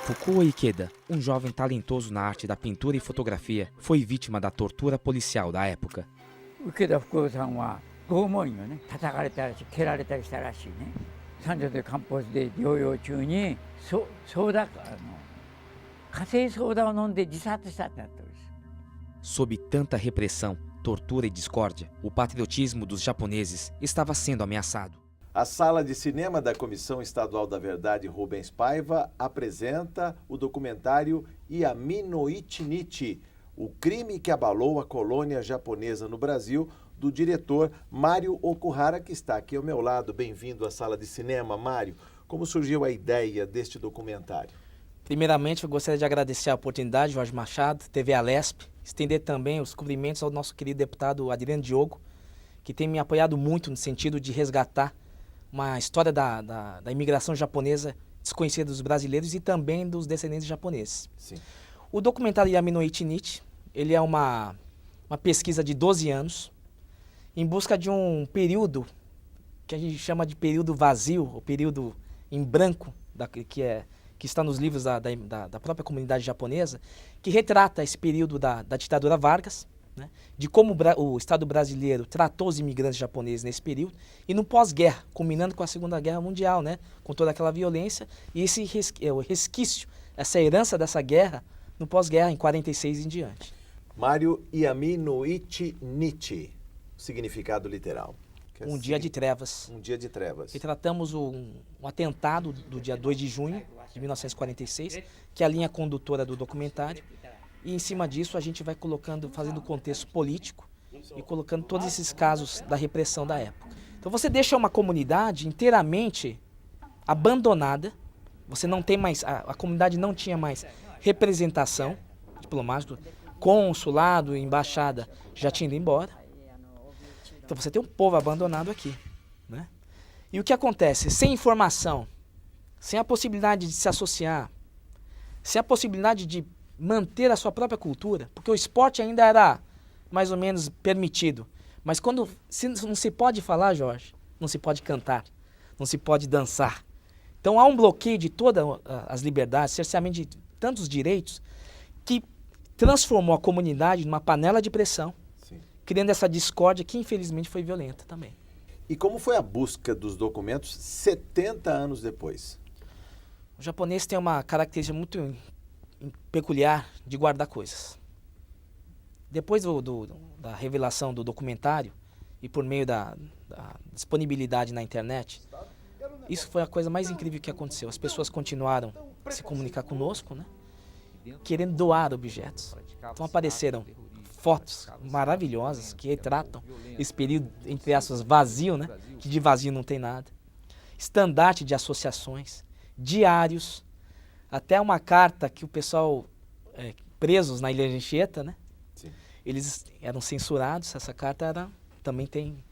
Fukuo Ikeda, um jovem talentoso na arte da pintura e fotografia, foi vítima da tortura policial da época. 池田福夫さんは拷問員をね叩かれたらしい、蹴られたりしたらしいね。三条でカンポスで療養中に火星ソーダを飲んで自殺したってなってるんです。 Sob tanta repressão, tortura e discórdia, o patriotismo dos japoneses estava sendo ameaçado. A Sala de Cinema da Comissão Estadual da Verdade Rubens Paiva apresenta o documentário Yami no Ichi-Nichi, o crime que abalou a colônia japonesa no Brasil, do diretor Mário Okuhara, que está aqui ao meu lado. Bem-vindo à Sala de Cinema, Mário. Como surgiu a ideia deste documentário? Primeiramente, eu gostaria de agradecer a oportunidade, Jorge Machado, TV Alesp, estender também os cumprimentos ao nosso querido deputado Adriano Diogo, que tem me apoiado muito no sentido de resgatar uma história da imigração japonesa desconhecida dos brasileiros e também dos descendentes japoneses. Sim. O documentário Yami no Ichi-Nichi, ele é uma pesquisa de 12 anos em busca de um período que a gente chama de período vazio, o período em branco, que está nos livros da própria comunidade japonesa, que retrata esse período da ditadura Vargas, né, de como o Estado brasileiro tratou os imigrantes japoneses nesse período, e no pós-guerra, culminando com a Segunda Guerra Mundial, né, com toda aquela violência, e o resquício, essa herança dessa guerra, no pós-guerra, em 46 em diante. Mário, Yami no Ichi-Nichi, significado literal. Um dia de trevas. Um dia de trevas. Retratamos um atentado do dia 2 de junho de 1946, que é a linha condutora do documentário. E em cima disso a gente vai fazendo o contexto político e colocando todos esses casos da repressão da época. Então você deixa uma comunidade inteiramente abandonada, você não tem mais, a comunidade não tinha mais representação diplomática, consulado, embaixada já tinha ido embora. Então você tem um povo abandonado aqui, né? E o que acontece? Sem informação, sem a possibilidade de se associar, sem a possibilidade de manter a sua própria cultura, porque o esporte ainda era mais ou menos permitido, mas não se pode falar, Jorge, não se pode cantar, não se pode dançar. Então há um bloqueio de todas as liberdades, cerceamento de tantos direitos, que transformou a comunidade numa panela de pressão, Sim. Criando essa discórdia que infelizmente foi violenta também. E como foi a busca dos documentos 70 anos depois? O japonês tem uma característica muito peculiar de guardar coisas. Depois da revelação do documentário e por meio da disponibilidade na internet, isso foi a coisa mais incrível que aconteceu. As pessoas continuaram a se comunicar conosco, né, querendo doar objetos. Então apareceram fotos maravilhosas que retratam esse período, entre aspas, vazio, né, que de vazio não tem nada. Estandarte de associações, diários, até uma carta que o pessoal presos na Ilha de Anchieta, né? Sim. Eles eram censurados. Essa carta também tem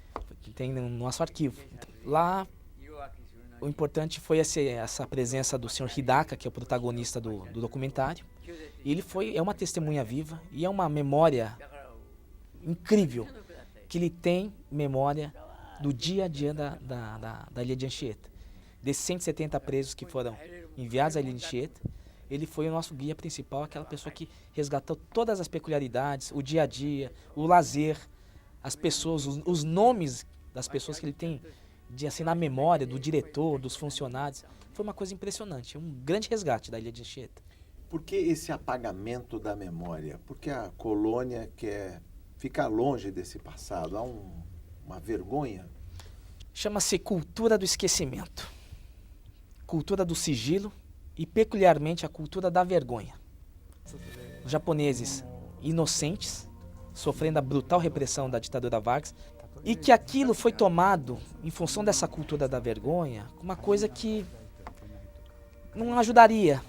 no nosso arquivo. Lá o importante foi essa presença do Sr. Hidaka, que é o protagonista do documentário. E ele é uma testemunha viva e é uma memória incrível, que ele tem memória do dia a dia da Ilha de Anchieta. Desses 170 presos que foram enviados à Ilha de Anchieta, ele foi o nosso guia principal, aquela pessoa que resgatou todas as peculiaridades, o dia a dia, o lazer, as pessoas, os nomes das pessoas que ele tem assim, na memória, do diretor, dos funcionários. Foi uma coisa impressionante, um grande resgate da Ilha de Anchieta. Por que esse apagamento da memória? Por que a colônia quer ficar longe desse passado? Há uma vergonha? Chama-se cultura do esquecimento. Cultura do sigilo e, peculiarmente, a cultura da vergonha. Os japoneses inocentes, sofrendo a brutal repressão da ditadura Vargas, e que aquilo foi tomado, em função dessa cultura da vergonha, uma coisa que não ajudaria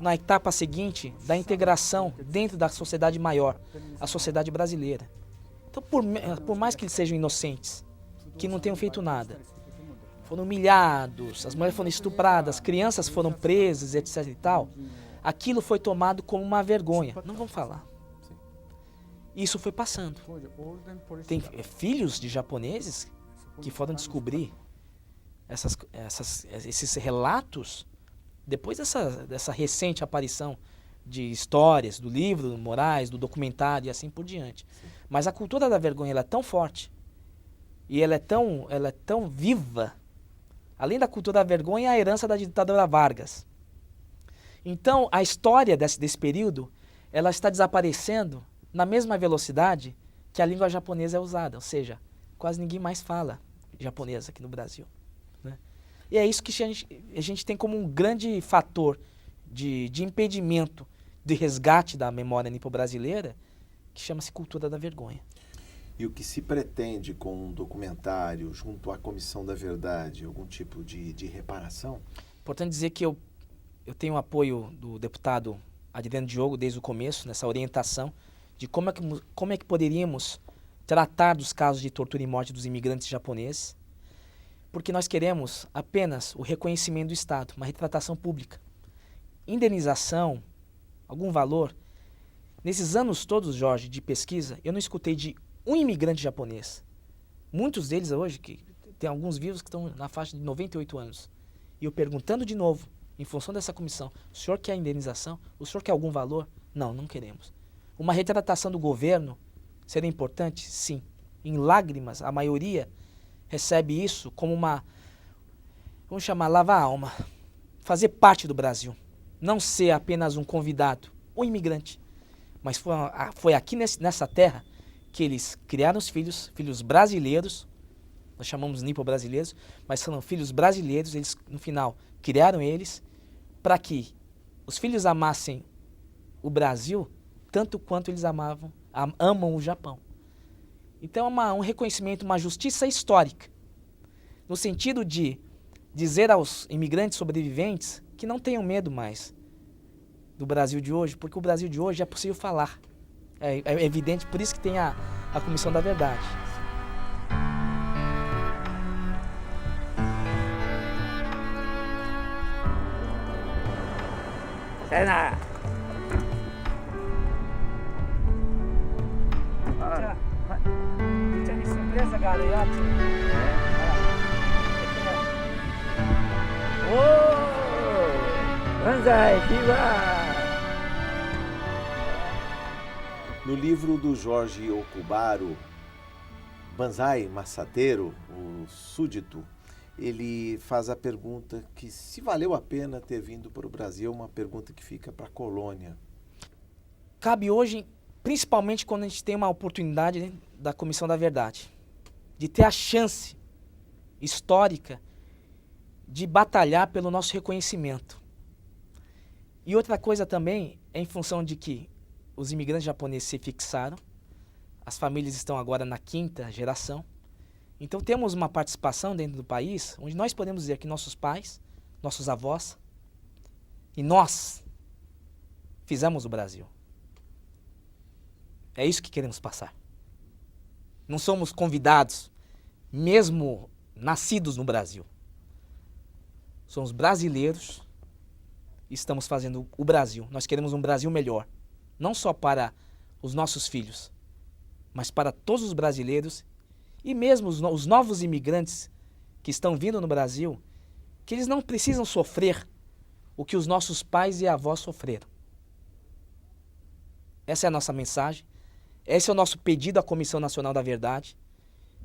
na etapa seguinte da integração dentro da sociedade maior, a sociedade brasileira. Então, por mais que eles sejam inocentes, que não tenham feito nada, foram humilhados, as mulheres foram estupradas, crianças foram presas, etc e tal, aquilo foi tomado como uma vergonha. Não vamos falar. Isso foi passando. Tem filhos de japoneses que foram descobrir esses relatos Depois dessa recente aparição de histórias, do livro Moraes, do documentário e assim por diante. Mas a cultura da vergonha ela é tão forte e ela é tão viva, além da cultura da vergonha, a herança da ditadura Vargas. Então, a história desse período, ela está desaparecendo na mesma velocidade que a língua japonesa é usada, ou seja, quase ninguém mais fala japonês aqui no Brasil, né? E é isso que a gente tem como um grande fator de impedimento de resgate da memória nipo-brasileira, que chama-se cultura da vergonha. E o que se pretende com um documentário junto à Comissão da Verdade? Algum tipo de reparação? Importante dizer que eu tenho o apoio do deputado Adriano Diogo desde o começo, nessa orientação de como é que poderíamos tratar dos casos de tortura e morte dos imigrantes japoneses, porque nós queremos apenas o reconhecimento do Estado, uma retratação pública. Indenização, algum valor. Nesses anos todos, Jorge, de pesquisa, eu não escutei de um imigrante japonês. Muitos deles hoje, que tem alguns vivos que estão na faixa de 98 anos. E eu perguntando de novo, em função dessa comissão, o senhor quer indenização? O senhor quer algum valor? Não, não queremos. Uma retratação do governo seria importante? Sim. Em lágrimas, a maioria recebe isso como uma, vamos chamar, lavar a alma. Fazer parte do Brasil. Não ser apenas um convidado, um imigrante. Mas foi aqui nessa terra que eles criaram os filhos brasileiros, nós chamamos nipo-brasileiros, mas são filhos brasileiros, eles no final criaram eles para que os filhos amassem o Brasil tanto quanto eles amam o Japão. Então é um reconhecimento, uma justiça histórica, no sentido de dizer aos imigrantes sobreviventes que não tenham medo mais do Brasil de hoje, porque o Brasil de hoje é possível falar. É evidente, por isso que tem a Comissão da Verdade. Sayonara. Surpresa, garoto. Oh! Banzai, viva! No livro do Jorge Okubaro, Banzai Massateiro, o súdito, ele faz a pergunta que se valeu a pena ter vindo para o Brasil, uma pergunta que fica para a colônia. Cabe hoje, principalmente quando a gente tem uma oportunidade, né, da Comissão da Verdade, de ter a chance histórica de batalhar pelo nosso reconhecimento. E outra coisa também é em função de que os imigrantes japoneses se fixaram, as famílias estão agora na 5ª geração, então temos uma participação dentro do país onde nós podemos dizer que nossos pais, nossos avós e nós fizemos o Brasil. É isso que queremos passar. Não somos convidados, mesmo nascidos no Brasil. Somos brasileiros e estamos fazendo o Brasil. Nós queremos um Brasil melhor, não só para os nossos filhos, mas para todos os brasileiros e mesmo os novos imigrantes que estão vindo no Brasil, que eles não precisam sofrer o que os nossos pais e avós sofreram. Essa é a nossa mensagem, esse é o nosso pedido à Comissão Nacional da Verdade,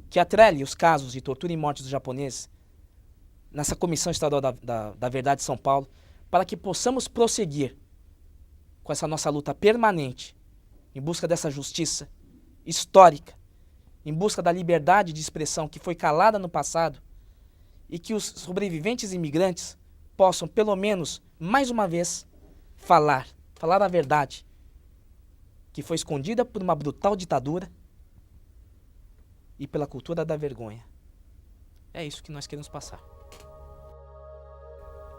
que atrele os casos de tortura e morte dos japoneses nessa Comissão Estadual da Verdade de São Paulo, para que possamos prosseguir com essa nossa luta permanente em busca dessa justiça histórica, em busca da liberdade de expressão que foi calada no passado e que os sobreviventes imigrantes possam, pelo menos, mais uma vez, falar a verdade, que foi escondida por uma brutal ditadura e pela cultura da vergonha. É isso que nós queremos passar.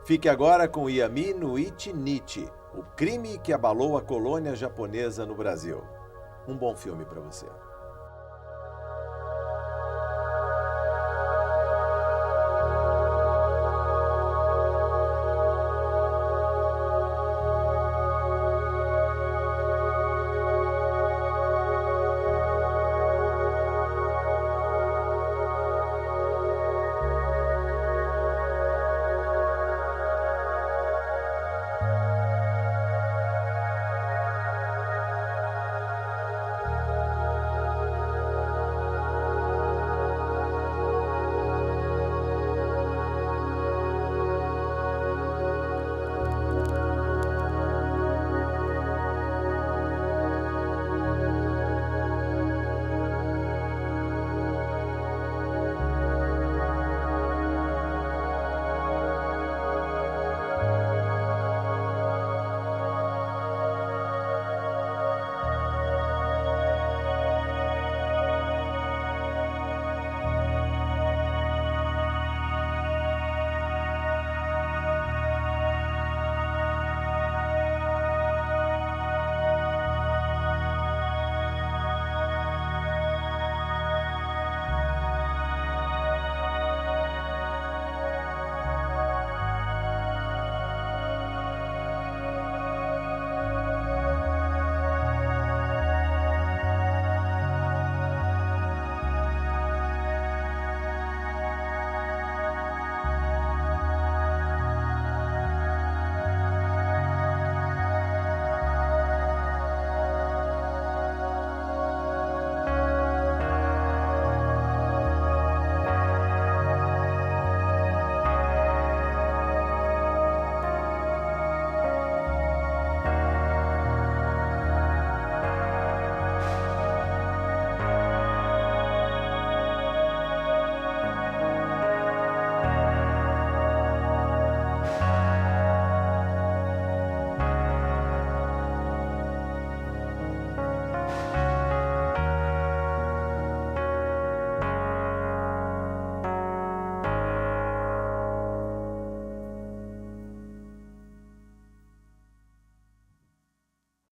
Fique agora com Yami no Ichi-Nichi, o crime que abalou a colônia japonesa no Brasil. Um bom filme para você.